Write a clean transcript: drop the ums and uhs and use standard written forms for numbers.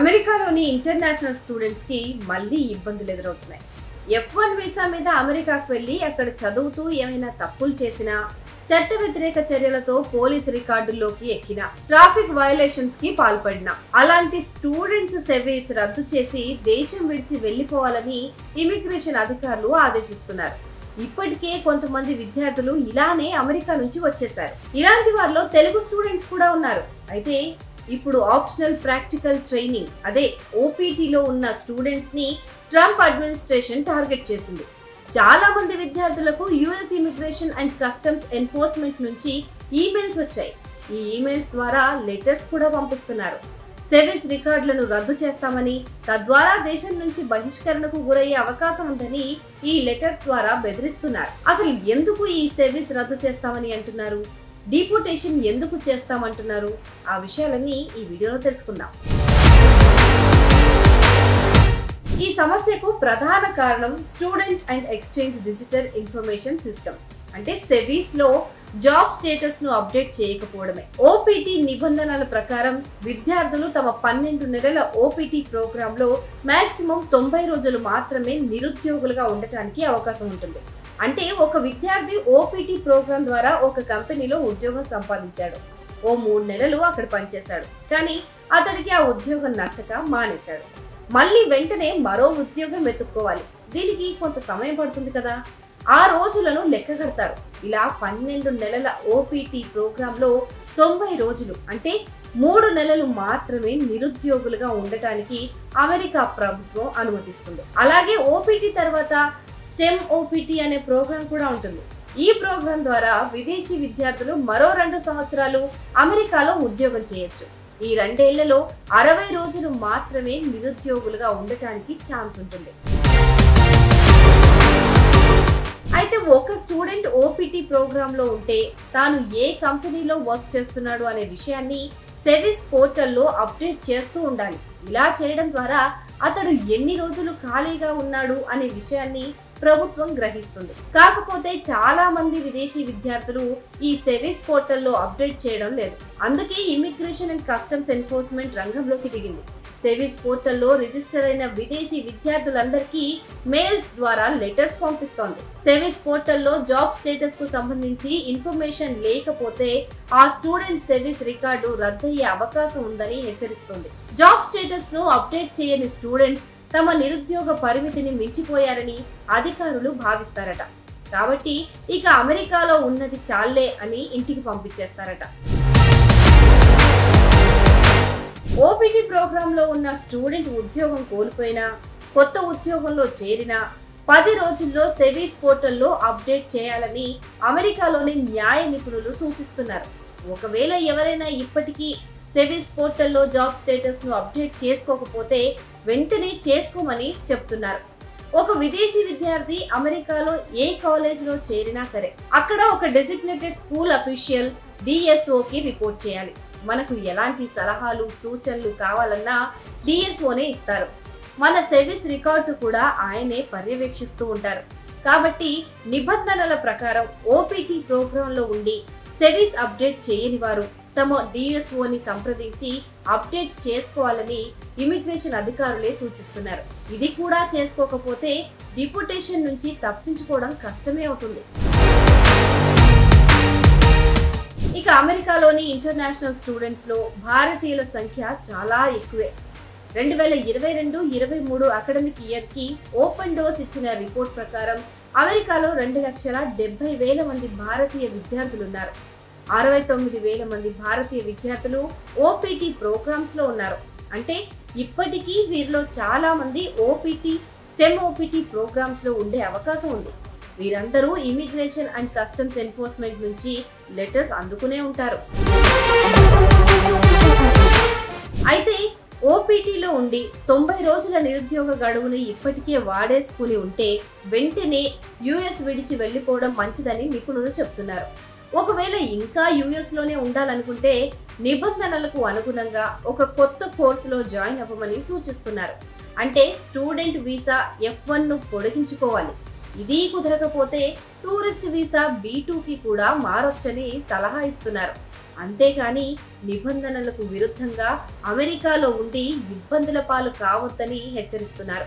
అమెరికాలోని international students కి మళ్ళీ ఇబ్బందులు ఎదురవుతున్నాయి. F1 వీసా మీద అమెరికాకు వెళ్లి అక్కడ చదువుతూ ఏమైనా తప్పులు చేసినా, చట్ట వ్యతిరేక చర్యలతో పోలీసు రికార్డుల్లోకి ఎక్కిన, ట్రాఫిక్ వయలేషన్స్ కి పాల్పడిన అలాంటి స్టూడెంట్స్ సెవీస్ రద్దు చేసి దేశం విడిచి వెళ్లిపోవాలని ఇమిగ్రేషన్ అధికారులు ఆదేశిస్తున్నారు. ఇప్పటికే కొంతమంది విద్యార్థులు ఇలానే అమెరికా నుంచి వచ్చేశారు. ఇలాంటి వారిలో తెలుగు స్టూడెంట్స్ కూడా ఉన్నారు. అయితే ఇప్పుడు ఆప్షనల్ ప్రాక్టికల్ ట్రైనింగ్ అదే ఓపీటీలో ఉన్న స్టూడెంట్స్ ని ట్రంప్ అడ్మినిస్ట్రేషన్ టార్గెట్ చేసింది. చాలా మంది విద్యార్థులకు US immigration and customs enforcement నుంచి ఈమెయిల్స్ వచ్చాయి. ఈ ఈమెయిల్స్ ద్వారా లెటర్స్ కూడా పంపిస్తున్నారు. సెవిస్ రికార్డులను రద్దు చేస్తామని, తద్వారా దేశం నుంచి బహిష్కరణకు గురయ్యే అవకాశం ఉందని ఈ లెటర్స్ ద్వారా బెదిరిస్తున్నారు. అసలు ఎందుకు ఈ సెవిస్ రద్దు చేస్తామని అంటున్నారు? డిపోర్టేషన్ ఎందుకు చేస్తామంటున్నారు? ఆ విషయాలన్నీ ఈ వీడియోలో తెలుసుకుందాం. ఈ సమస్యకు ప్రధాన కారణం student and exchange visitor information system అంటే సెవీస్ లో జాబ్ స్టేటస్ ను అప్డేట్ చేయకపోవడమే. ఓపీటీ నిబంధనల ప్రకారం విద్యార్థులు తమ 12 నెలల ఓపీటీ ప్రోగ్రామ్ లో మాక్సిమం 90 రోజులు మాత్రమే నిరుద్యోగులుగా ఉండటానికి అవకాశం ఉంటుంది. అంటే ఒక విద్యార్థి ఓపీటీ ప్రోగ్రామ్ ద్వారా ఒక కంపెనీలో ఉద్యోగం సంపాదించాడు. ఓ 3 నెలలు అక్కడ పనిచేశాడు. కానీ అతడికి ఆ ఉద్యోగం నచ్చక మానేశాడు. మళ్ళీ వెంటనే మరో ఉద్యోగం వెతుక్కోవాలి. దీనికి కొంత సమయం పడుతుంది కదా. ఆ రోజులను లెక్క కడతారు. ఇలా 12 నెలల ఓపీటీ ప్రోగ్రామ్ లో 90 రోజులు అంటే 3 నెలలు మాత్రమే నిరుద్యోగులుగా ఉండటానికి అమెరికా ప్రభుత్వం అనుమతిస్తుంది. అలాగే ఓపీటీ తర్వాత స్టెమ్ ఓపీటీ అనే ప్రోగ్రాం కూడా ఉంటుంది. ఈ ప్రోగ్రాం ద్వారా విదేశీ విద్యార్థులు మరో 2 సంవత్సరాలు అమెరికాలో ఉద్యోగం చేయొచ్చు. ఈ 2 ఏళ్లలో 60 రోజులు మాత్రమే నిరుద్యోగులుగా ఉండటానికి ఛాన్స్ ఉంటుంది. అయితే ఒక స్టూడెంట్ ఓపీటీ ప్రోగ్రామ్ లో ఉంటే తాను ఏ కంపెనీలో వర్క్ చేస్తున్నాడు అనే విషయాన్ని సెవిస్ పోర్టల్లో అప్డేట్ చేస్తూ ఉండాలి. ఇలా చేయడం ద్వారా అతడు ఎన్ని రోజులు ఖాళీగా ఉన్నాడు అనే విషయాన్ని ప్రభుత్వం గ్రహిస్తుంది. కాకపోతే చాలా మంది విదేశీ విద్యార్థులు ఈ సెవిస్ పోర్టల్లో అప్డేట్ చేయడం లేదు. అందుకే ఇమిగ్రేషన్ అండ్ కస్టమ్స్ ఎన్ఫోర్స్మెంట్ రంగంలోకి దిగింది. సెవిస్ పోర్టల్లో రిజిస్టర్ అయిన విదేశీ విద్యార్థులందరికీ మెయిల్స్ ద్వారా లెటర్స్ పంపిస్తోంది. సెవిస్ పోర్టల్లో జాబ్ స్టేటస్ కు సంబంధించి ఇన్ఫర్మేషన్ లేకపోతే ఆ స్టూడెంట్ సెవిస్ రికార్డు రద్దయ్యే అవకాశం ఉందని హెచ్చరిస్తుంది. జాబ్ స్టేటస్ ను అప్డేట్ చేయని స్టూడెంట్స్ తమ నిరుద్యోగ పరిమితిని మించిపోయారని అధికారులు భావిస్తారట. కాబట్టి ఇక అమెరికాలో ఉన్నది చాలే అని ఇంటికి పంపించేస్తారట. ఓపీటీ ప్రోగ్రామ్ లో ఉన్న స్టూడెంట్ ఉద్యోగం కోల్పోయినా, కొత్త ఉద్యోగంలో చేరినా 10 రోజుల్లో సెవిస్ పోర్టల్లో అప్డేట్ చేయాలని అమెరికాలోని న్యాయ నిపుణులు సూచిస్తున్నారు. ఒకవేళ ఎవరైనా ఇప్పటికీ సెవిస్ పోర్టల్లో జాబ్ స్టేటస్ ను అప్డేట్ చేసుకోకపోతే వెంటనే చేసుకోమని చెప్తున్నారు. ఒక విదేశీ విద్యార్థి అమెరికాలో ఏ కాలేజీలో చేరినా సరే అక్కడ ఒక డెసిగ్నేటెడ్ స్కూల్ అఫీషియల్ డిఎస్ఓకి రిపోర్ట్ చేయాలి. మనకు ఎలాంటి సలహాలు సూచనలు కావాలన్నా డిఎస్ఓనే ఇస్తారు. మన సెవిస్ రికార్డు కూడా ఆయనే పర్యవేక్షిస్తూ ఉంటారు. కాబట్టి నిబంధనల ప్రకారం ఓపీటీ ప్రోగ్రామ్ లో ఉండి సెవిస్ అప్డేట్ చేయని వారు తమ డిఎస్ఓని సంప్రదించి అప్డేట్ చేసుకోవాలని ఇమిగ్రేషన్ అధికారులే సూచిస్తున్నారు. ఇది కూడా చేసుకోకపోతే డిపోర్టేషన్ నుంచి తప్పించుకోవడం కష్టమే అవుతుంది. ఇక అమెరికాలోని ఇంటర్నేషనల్ స్టూడెంట్స్ లో భారతీయుల సంఖ్య చాలా ఎక్కువే. 2022-23 అకాడమిక్ ఇయర్ కి ఓపెన్ డోర్స్ ఇచ్చిన రిపోర్ట్ ప్రకారం అమెరికాలో 2,70,000 మంది భారతీయ విద్యార్థులున్నారు. 69,000 మంది భారతీయ విద్యార్థులు ఓపీటీ ప్రోగ్రామ్స్ లో ఉన్నారు. అంటే ఇప్పటికీ వీరిలో చాలా మంది ఓపీటీ, స్టెమ్ ఓపీటీ ప్రోగ్రామ్స్ లో ఉండే అవకాశం ఉంది. వీరందరూ ఇమిగ్రేషన్ అండ్ కస్టమ్స్ ఎన్ఫోర్స్మెంట్ నుంచి లెటర్స్ అందుకునే ఉంటారు. అయితే ఓపీటీలో ఉండి 90 రోజుల నిరుద్యోగ గడువును ఇప్పటికే వాడేసుకుని ఉంటే వెంటనే యుఎస్ విడిచి వెళ్లిపోవడం మంచిదని నిపుణులు చెప్తున్నారు. ఒకవేళ ఇంకా యుఎస్ లోనే ఉండాలనుకుంటే నిబంధనలకు అనుగుణంగా ఒక కొత్త కోర్సులో జాయిన్ అవ్వమని సూచిస్తున్నారు. అంటే స్టూడెంట్ వీసా F1 ను పొడిగించుకోవాలి. ఇది కుదరకపోతే టూరిస్ట్ వీసా B2కి కూడా మారొచ్చని సలహా ఇస్తున్నారు. అంతేకాని నిబంధనలకు విరుద్ధంగా అమెరికాలో ఉండి ఇబ్బందుల పాలు కావద్దని హెచ్చరిస్తున్నారు.